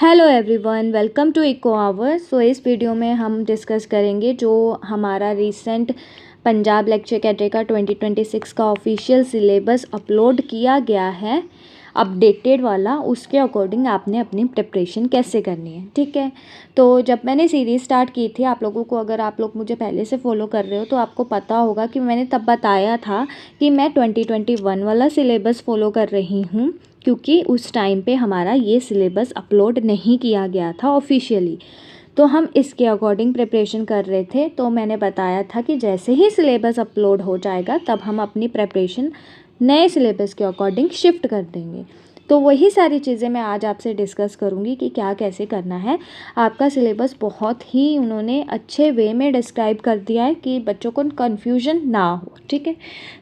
Hello everyone, welcome to eco hour. So इस video में हम डिस्कस करेंगे जो हमारा रिसेंट पंजाब लेक्चर कैडर का 2026 का ऑफिशियल सिलेबस अपलोड किया गया है, अपडेटेड वाला। उसके अकॉर्डिंग आपने अपनी प्रिपरेशन कैसे करनी है, ठीक है। तो जब मैंने सीरीज़ स्टार्ट की थी, आप लोगों को, अगर आप लोग मुझे पहले से फॉलो कर रहे हो तो आपको पता होगा कि मैंने तब बताया था कि मैं 2021 वाला सिलेबस फॉलो कर रही हूँ, क्योंकि उस टाइम पे हमारा ये सिलेबस अपलोड नहीं किया गया था ऑफिशियली। तो हम इसके अकॉर्डिंग प्रिपरेशन कर रहे थे। तो मैंने बताया था कि जैसे ही सिलेबस अपलोड हो जाएगा तब हम अपनी प्रिपरेशन नए सिलेबस के अकॉर्डिंग शिफ्ट कर देंगे। तो वही सारी चीज़ें मैं आज आपसे डिस्कस करूँगी कि क्या कैसे करना है। आपका सिलेबस बहुत ही उन्होंने अच्छे वे में डिस्क्राइब कर दिया है कि बच्चों को कन्फ्यूजन ना हो, ठीक है।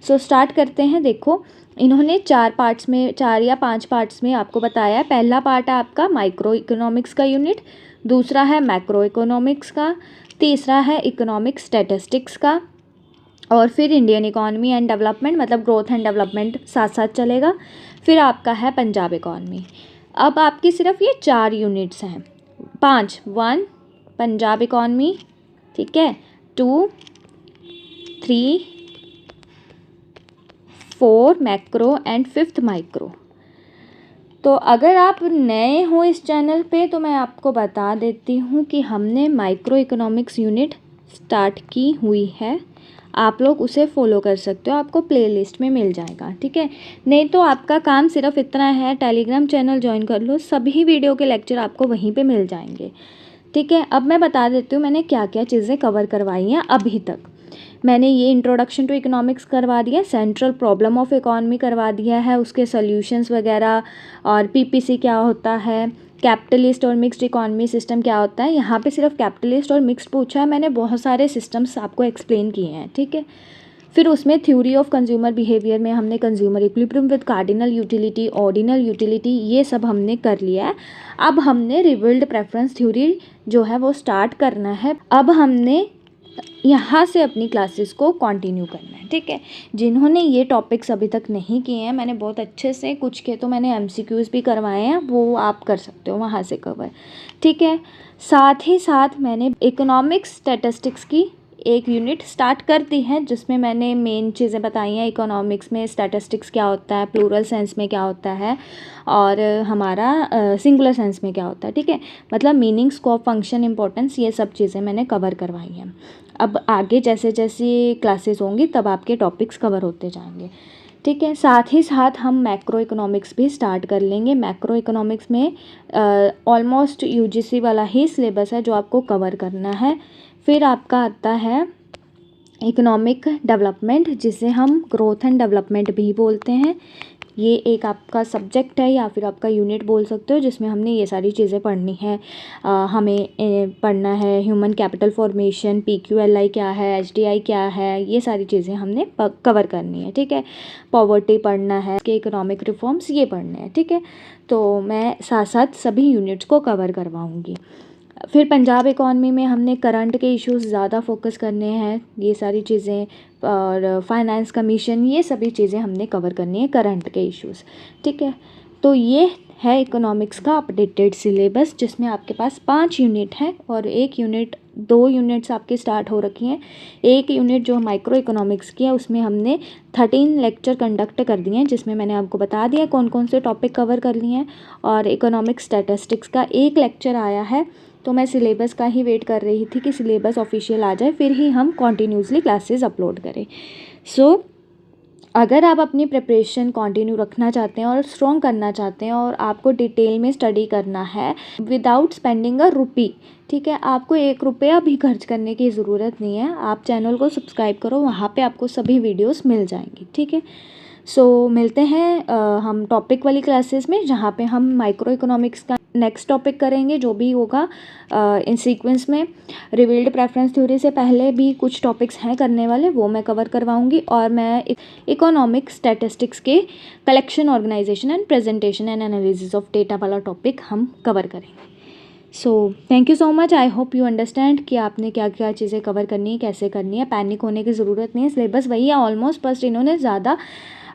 सो स्टार्ट करते हैं। देखो, इन्होंने 4 पार्ट्स में, 4 या 5 पार्ट्स में आपको बताया है। पहला पार्ट है आपका माइक्रो इकोनॉमिक्स का यूनिट, दूसरा है मैक्रो इकोनॉमिक्स का, तीसरा है इकोनॉमिक स्टैटिस्टिक्स का, और फिर इंडियन इकॉनमी एंड डेवलपमेंट, मतलब ग्रोथ एंड डेवलपमेंट साथ साथ चलेगा। फिर आपका है पंजाब इकॉनमी। अब आपकी सिर्फ ये 4 यूनिट्स हैं। 1 पंजाब इकॉनमी, ठीक है, 2, 3, 4 मैक्रो एंड 5th माइक्रो। तो अगर आप नए हो इस चैनल पे तो मैं आपको बता देती हूँ कि हमने माइक्रो इकोनॉमिक्स यूनिट स्टार्ट की हुई है। आप लोग उसे फॉलो कर सकते हो, आपको प्लेलिस्ट में मिल जाएगा, ठीक है। नहीं तो आपका काम सिर्फ इतना है, टेलीग्राम चैनल ज्वाइन कर लो, सभी वीडियो के लेक्चर आपको वहीं पे मिल जाएंगे, ठीक है। अब मैं बता देती हूँ मैंने क्या क्या चीज़ें कवर करवाई हैं अभी तक। मैंने ये इंट्रोडक्शन टू इकोनॉमिक्स करवा दिया, सेंट्रल प्रॉब्लम ऑफ इकॉनमी करवा दिया है, उसके सॉल्यूशंस वगैरह, और पीपीसी क्या होता है, कैपिटलिस्ट और मिक्स्ड इकॉनमी सिस्टम क्या होता है। यहाँ पे सिर्फ कैपिटलिस्ट और मिक्स्ड पूछा है, मैंने बहुत सारे सिस्टम्स आपको एक्सप्लेन किए हैं, ठीक है। फिर उसमें थ्योरी ऑफ कंज्यूमर बिहेवियर में हमने consumer equilibrium with cardinal utility, ordinal utility, ये सब हमने कर लिया है। अब हमने रिबिल्ड प्रेफरेंस थ्योरी जो है वो स्टार्ट करना है। अब हमने यहाँ से अपनी क्लासेस को कंटिन्यू करना है, ठीक है। जिन्होंने ये टॉपिक्स अभी तक नहीं किए हैं, मैंने बहुत अच्छे से, कुछ के तो मैंने एमसीक्यूज़ भी करवाए हैं, वो आप कर सकते हो वहाँ से कवर, ठीक है। साथ ही साथ मैंने इकोनॉमिक्स स्टैटिस्टिक्स की एक यूनिट स्टार्ट कर दी है, जिसमें मैंने मेन चीज़ें बताई हैं। इकोनॉमिक्स में स्टैटिस्टिक्स क्या होता है, प्लूरल सेंस में क्या होता है, और हमारा सिंगुलर सेंस में क्या होता है, ठीक है। मतलब मीनिंग, स्कोप, फंक्शन, इंपॉर्टेंस, ये सब चीज़ें मैंने कवर करवाई हैं। अब आगे जैसे जैसे क्लासेस होंगी तब आपके टॉपिक्स कवर होते जाएंगे, ठीक है। साथ ही साथ हम मैक्रो इकोनॉमिक्स भी स्टार्ट कर लेंगे। मैक्रो इकोनॉमिक्स में ऑलमोस्ट यूजीसी वाला ही सिलेबस है जो आपको कवर करना है। फिर आपका आता है इकोनॉमिक डेवलपमेंट, जिसे हम ग्रोथ एंड डेवलपमेंट भी बोलते हैं। ये एक आपका सब्जेक्ट है या फिर आपका यूनिट बोल सकते हो, जिसमें हमने ये सारी चीज़ें पढ़नी है। हमें पढ़ना है ह्यूमन कैपिटल फॉर्मेशन, PQLI क्या है, HDI क्या है, ये सारी चीज़ें हमने कवर करनी है, ठीक है। पॉवर्टी पढ़ना है, के इकोनॉमिक रिफॉर्म्स ये पढ़ने हैं, ठीक है। तो मैं साथ साथ सभी यूनिट्स को कवर करवाऊँगी। फिर पंजाब इकॉनमी में हमने करंट के इश्यूज़ ज़्यादा फोकस करने हैं, ये सारी चीज़ें, और फाइनेंस कमीशन, ये सभी चीज़ें हमने कवर करनी है, करंट के इश्यूज़, ठीक है। तो ये है इकोनॉमिक्स का अपडेटेड सिलेबस, जिसमें आपके पास 5 यूनिट हैं, और 2 यूनिट्स आपकी स्टार्ट हो रखी हैं। एक यूनिट जो माइक्रो इकोनॉमिक्स की है, उसमें हमने 13 लेक्चर कंडक्ट कर दिए हैं, जिसमें मैंने आपको बता दिया कौन कौन से टॉपिक कवर कर लिए हैं। और इकोनॉमिक स्टैटिस्टिक्स का एक लेक्चर आया है। तो मैं सिलेबस का ही वेट कर रही थी कि सिलेबस ऑफिशियल आ जाए, फिर ही हम कॉन्टीन्यूसली क्लासेस अपलोड करें। सो अगर आप अपनी प्रिपरेशन कंटिन्यू रखना चाहते हैं और स्ट्रॉन्ग करना चाहते हैं, और आपको डिटेल में स्टडी करना है विदाउट स्पेंडिंग अ रुपी, ठीक है, आपको 1 रुपया भी खर्च करने की ज़रूरत नहीं है। आप चैनल को सब्सक्राइब करो, वहाँ पे आपको सभी वीडियोस मिल जाएंगी, ठीक है। सो मिलते हैं हम टॉपिक वाली क्लासेस में, जहाँ पे हम माइक्रो इकोनॉमिक्स का नेक्स्ट टॉपिक करेंगे, जो भी होगा इन सीक्वेंस में। रिवील्ड प्रेफरेंस थ्योरी से पहले भी कुछ टॉपिक्स हैं करने वाले, वो मैं कवर करवाऊंगी। और मैं इकोनॉमिक स्टैटिस्टिक्स के collection, organisation and presentation and analysis of data वाला टॉपिक हम कवर करेंगे। So thank you so much, I hope you understand कि आपने क्या क्या चीज़ें कवर करनी है, कैसे करनी है। पैनिक होने की ज़रूरत नहीं है, सिलेबस वही है ऑलमोस्ट, बस इन्होंने ज़्यादा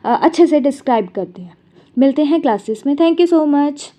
अच्छे से डिस्क्राइब कर दिया। मिलते हैं क्लासेस में, थैंक यू सो मच।